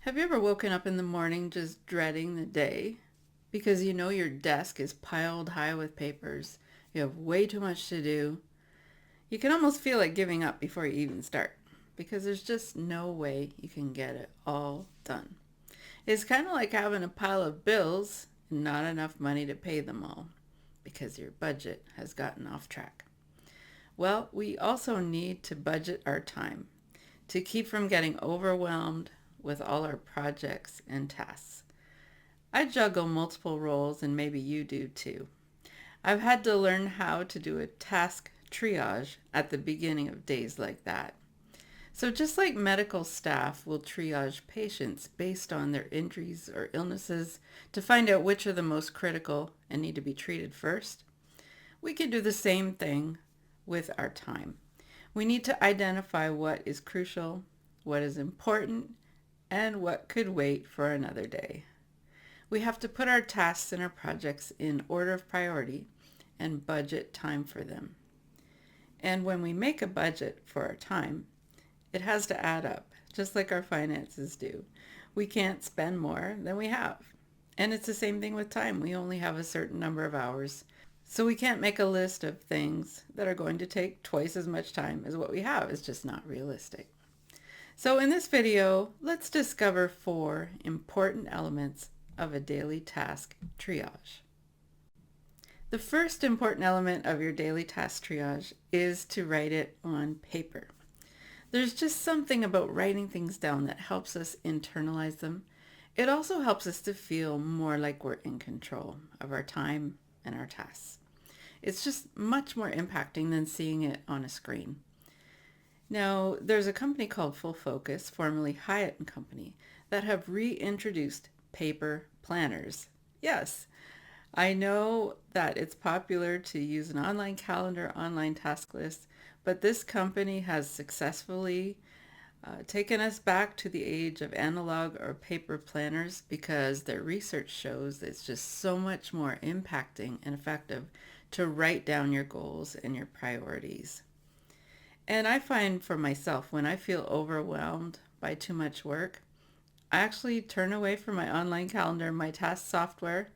Have you ever woken up in the morning just dreading the day because you know your desk is piled high with papers? You have way too much to do. You can almost feel like giving up before you even start because there's just no way you can get it all done. It's kind of like having a pile of bills and not enough money to pay them all because your budget has gotten off track. Well, we also need to budget our time to keep from getting overwhelmed with all our projects and tasks. I juggle multiple roles, and maybe you do too. I've had to learn how to do a task triage at the beginning of days like that. So, just like medical staff will triage patients based on their injuries or illnesses to find out which are the most critical and need to be treated first, we can do the same thing with our time. We need to identify what is crucial, what is important, and what could wait for another day. We have to put our tasks and our projects in order of priority and budget time for them. And when we make a budget for our time, it has to add up, just like our finances do. We can't spend more than we have. And it's the same thing with time. We only have a certain number of hours. So we can't make a list of things that are going to take twice as much time as what we have. It's just not realistic. So in this video, let's discover 4 important elements of a daily task triage. The first important element of your daily task triage is to write it on paper. There's just something about writing things down that helps us internalize them. It also helps us to feel more like we're in control of our time and our tasks. It's just much more impacting than seeing it on a screen. Now, there's a company called Full Focus, formerly Hyatt and Company, that have reintroduced paper planners. Yes, I know that it's popular to use an online calendar, online task list, but this company has successfully taken us back to the age of analog or paper planners because their research shows that it's just so much more impacting and effective to write down your goals and your priorities. And I find for myself, when I feel overwhelmed by too much work, I actually turn away from my online calendar, my task software,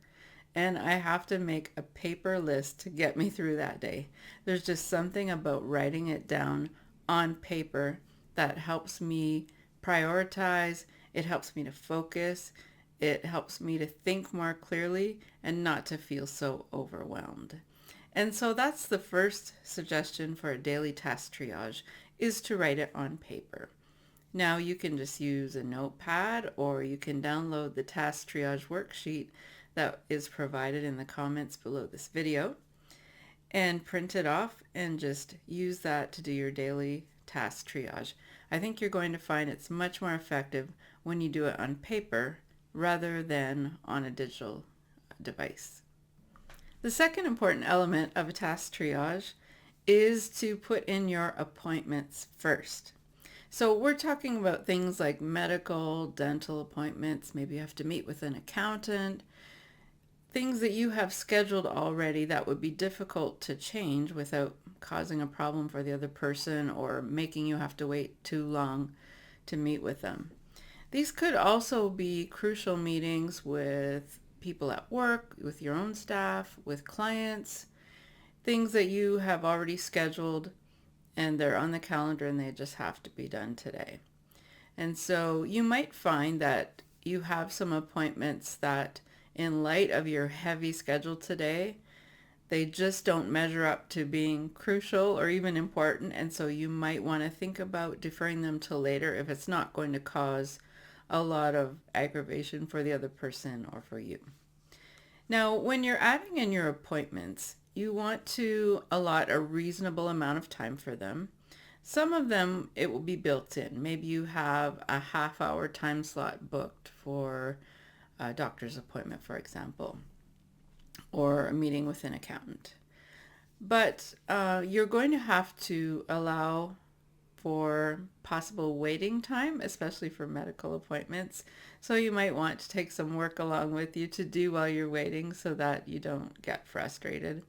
and I have to make a paper list to get me through that day. There's just something about writing it down on paper that helps me prioritize, it helps me to focus, it helps me to think more clearly and not to feel so overwhelmed. And so that's the first suggestion for a daily task triage, is to write it on paper. Now you can just use a notepad or you can download the task triage worksheet that is provided in the comments below this video and print it off and just use that to do your daily task triage. I think you're going to find it's much more effective when you do it on paper rather than on a digital device. The second important element of a task triage is to put in your appointments first. So we're talking about things like medical, dental appointments. Maybe you have to meet with an accountant, things that you have scheduled already that would be difficult to change without causing a problem for the other person or making you have to wait too long to meet with them. These could also be crucial meetings with people at work, with your own staff, with clients, things that you have already scheduled and they're on the calendar and they just have to be done today. And so you might find that you have some appointments that, in light of your heavy schedule today, they just don't measure up to being crucial or even important. And so you might want to think about deferring them till later if it's not going to cause a lot of aggravation for the other person or for you. Now, when you're adding in your appointments, you want to allot a reasonable amount of time for them. Some of them, it will be built in. Maybe you have a half-hour time slot booked for a doctor's appointment, for example, or a meeting with an accountant. But you're going to have to allow for possible waiting time, especially for medical appointments. So you might want to take some work along with you to do while you're waiting so that you don't get frustrated.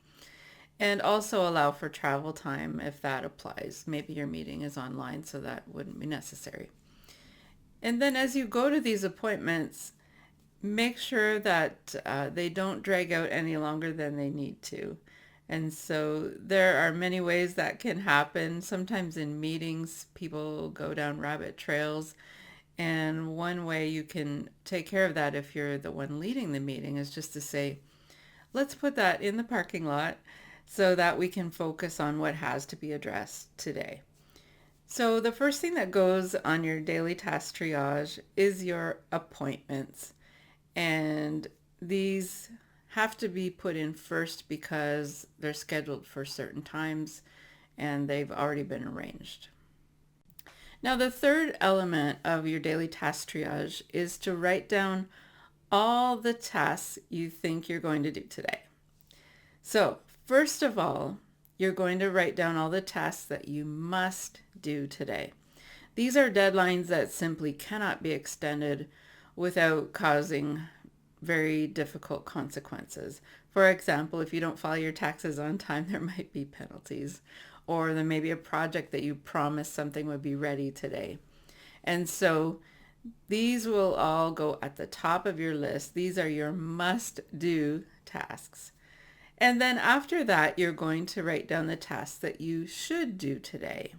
And also allow for travel time if that applies. Maybe your meeting is online, so that wouldn't be necessary. And then as you go to these appointments, make sure that they don't drag out any longer than they need to. And so there are many ways that can happen. Sometimes in meetings, people go down rabbit trails. And one way you can take care of that if you're the one leading the meeting is just to say, let's put that in the parking lot so that we can focus on what has to be addressed today. So the first thing that goes on your daily task triage is your appointments. And these have to be put in first because they're scheduled for certain times and they've already been arranged. Now, the third element of your daily task triage is to write down all the tasks you think you're going to do today. So, first of all, you're going to write down all the tasks that you must do today. These are deadlines that simply cannot be extended without causing very difficult consequences. For example, if you don't file your taxes on time, there might be penalties, or there may be a project that you promised something would be ready today. And so these will all go at the top of your list. These are your must-do tasks. And then after that, you're going to write down the tasks that you should do today,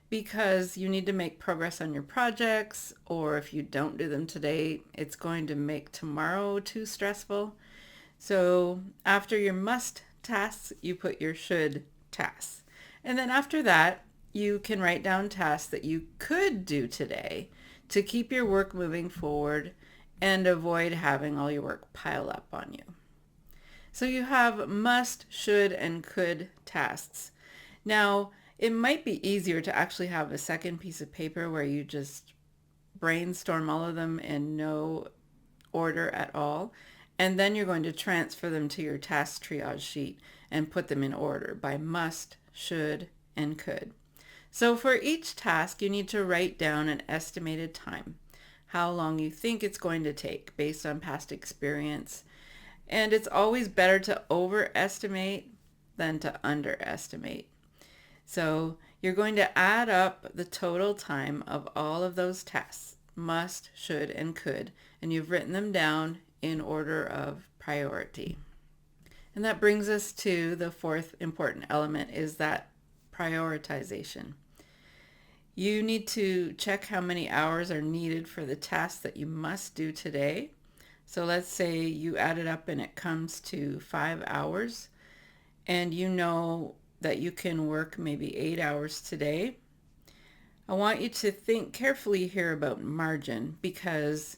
because you need to make progress on your projects, or if you don't do them today, it's going to make tomorrow too stressful. So after your must tasks, you put your should tasks. And then after that, you can write down tasks that you could do today to keep your work moving forward and avoid having all your work pile up on you. So you have must, should, and could tasks. Now, it might be easier to actually have a second piece of paper where you just brainstorm all of them in no order at all. And then you're going to transfer them to your task triage sheet and put them in order by must, should, and could. So for each task, you need to write down an estimated time, how long you think it's going to take based on past experience. And it's always better to overestimate than to underestimate. So you're going to add up the total time of all of those tasks, must, should, and could, and you've written them down in order of priority. And that brings us to the fourth important element, is that prioritization. You need to check how many hours are needed for the tasks that you must do today. So let's say you add it up and it comes to 5 hours, and you know that you can work maybe 8 hours today. I want you to think carefully here about margin, because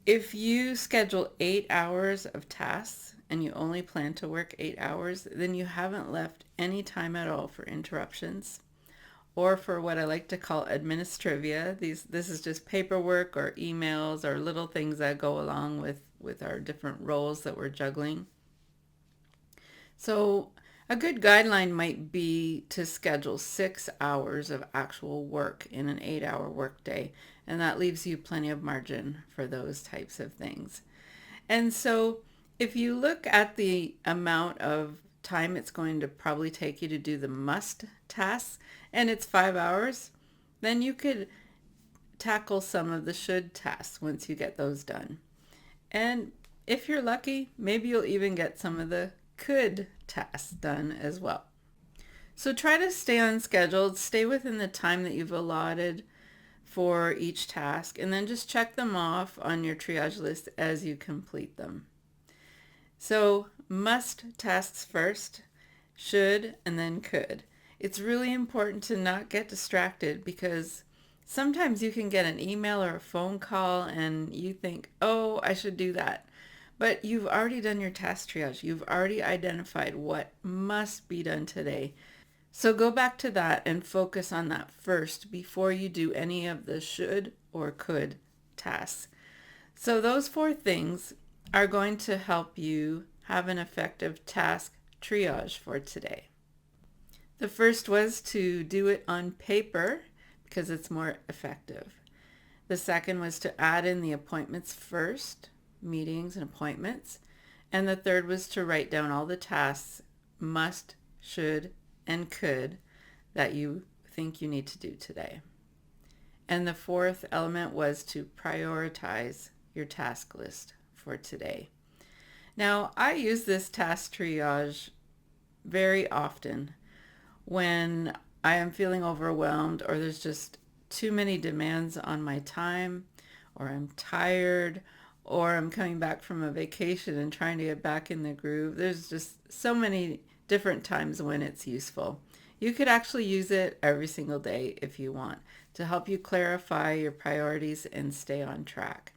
if you schedule 8 hours of tasks and you only plan to work 8 hours, then you haven't left any time at all for interruptions or for what I like to call administrivia. This is just paperwork or emails or little things that go along with our different roles that we're juggling. So a good guideline might be to schedule 6 hours of actual work in an 8-hour workday, and that leaves you plenty of margin for those types of things. And so if you look at the amount of time it's going to probably take you to do the must tasks, and it's 5 hours, then you could tackle some of the should tasks once you get those done. And if you're lucky, maybe you'll even get some of the could tasks done as well. So try to stay on schedule, stay within the time that you've allotted for each task, and then just check them off on your triage list as you complete them. So must tasks first, should, and then could. It's really important to not get distracted, because sometimes you can get an email or a phone call and you think, oh, I should do that. But you've already done your task triage. You've already identified what must be done today. So go back to that and focus on that first before you do any of the should or could tasks. So those 4 things are going to help you have an effective task triage for today. The first was to do it on paper because it's more effective. The second was to add in the appointments first, meetings and appointments. And the third was to write down all the tasks, must, should, and could, that you think you need to do today. And the fourth element was to prioritize your task list for today. Now, I use this task triage very often when I am feeling overwhelmed or there's just too many demands on my time, or I'm tired, or I'm coming back from a vacation and trying to get back in the groove. There's just so many different times when it's useful. You could actually use it every single day if you want to help you clarify your priorities and stay on track.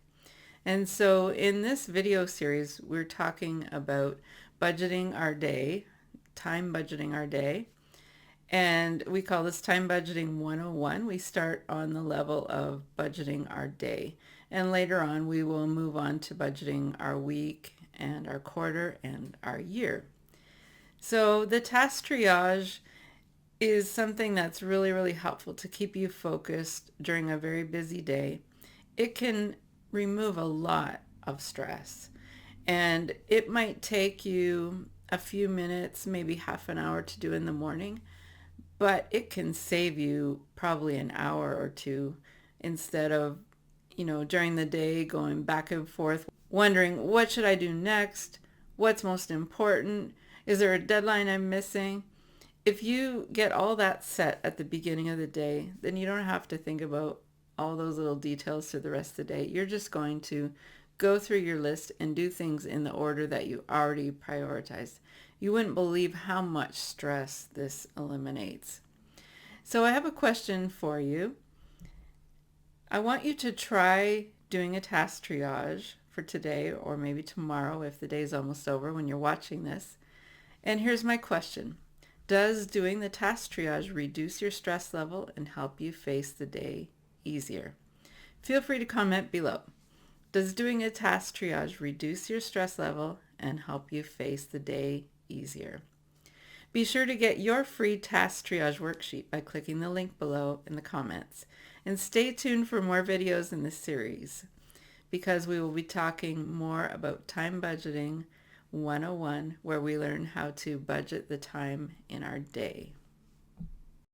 And so in this video series, we're talking about budgeting our day, time budgeting our day. And we call this Time Budgeting 101. We start on the level of budgeting our day. And later on, we will move on to budgeting our week and our quarter and our year. So the task triage is something that's really, really helpful to keep you focused during a very busy day. It can remove a lot of stress. And it might take you a few minutes, maybe half an hour to do in the morning, but it can save you probably an hour or two instead of, during the day going back and forth, wondering what should I do next? What's most important? Is there a deadline I'm missing? If you get all that set at the beginning of the day, then you don't have to think about all those little details through the rest of the day. You're just going to go through your list and do things in the order that you already prioritized. You wouldn't believe how much stress this eliminates. So I have a question for you. I want you to try doing a task triage for today or maybe tomorrow if the day is almost over when you're watching this. And here's my question. Does doing the task triage reduce your stress level and help you face the day easier? Feel free to comment below. Does doing a task triage reduce your stress level and help you face the day easier? Be sure to get your free task triage worksheet by clicking the link below in the comments. And stay tuned for more videos in this series because we will be talking more about Time Budgeting 101, where we learn how to budget the time in our day.